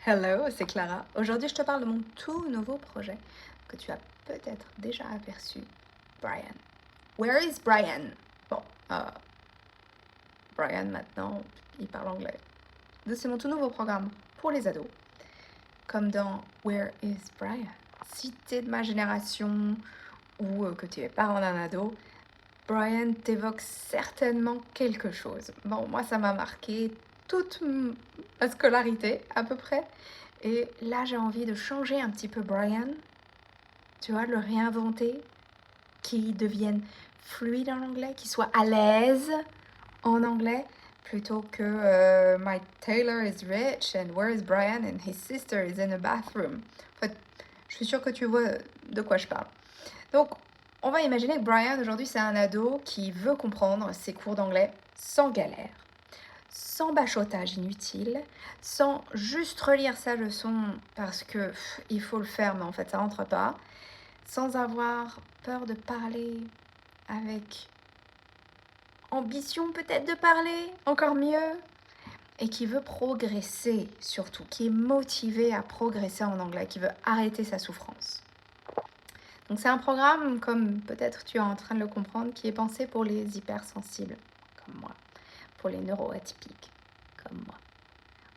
Hello, c'est Clara. Aujourd'hui, je te parle de mon tout nouveau projet que tu as peut-être déjà aperçu, Brian. Where is Brian? Bon, Brian maintenant, il parle anglais. C'est mon tout nouveau programme pour les ados, comme dans Where is Brian? Si tu es de ma génération ou que tu es parent d'un ado, Brian t'évoque certainement quelque chose. Bon, moi, ça m'a marqué toute ma scolarité, à peu près. Et là, j'ai envie de changer un petit peu Brian, tu vois, de le réinventer, qu'il devienne fluide en anglais, qu'il soit à l'aise en anglais, plutôt que My tailor is rich and where is Brian and his sister is in a bathroom. En fait, je suis sûre que tu vois de quoi je parle. Donc, on va imaginer que Brian, aujourd'hui, c'est un ado qui veut comprendre ses cours d'anglais sans galère, sans bachotage inutile, sans juste relire sa leçon parce que il faut le faire, mais en fait, ça rentre pas, sans avoir peur de parler avec ambition peut-être de parler, encore mieux, et qui veut progresser surtout, qui est motivé à progresser en anglais, qui veut arrêter sa souffrance. Donc c'est un programme, comme peut-être tu es en train de le comprendre, qui est pensé pour les hypersensibles, comme moi, pour les neuroatypiques, comme moi,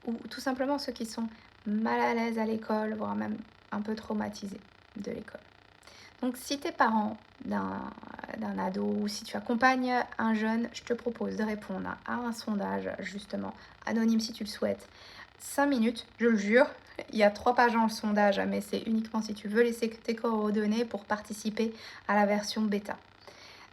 ou tout simplement ceux qui sont mal à l'aise à l'école, voire même un peu traumatisés de l'école. Donc si tu es parent d'un ado ou si tu accompagnes un jeune, je te propose de répondre à un sondage, justement, anonyme si tu le souhaites, 5 minutes, je le jure. Il y a 3 pages dans le sondage, mais c'est uniquement si tu veux laisser tes coordonnées pour participer à la version bêta.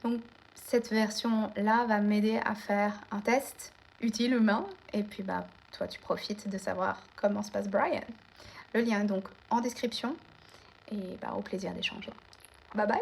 Donc cette version-là va m'aider à faire un test utile humain et puis toi tu profites de savoir comment se passe Brian. Le lien est donc en description et au plaisir d'échanger. Bye bye.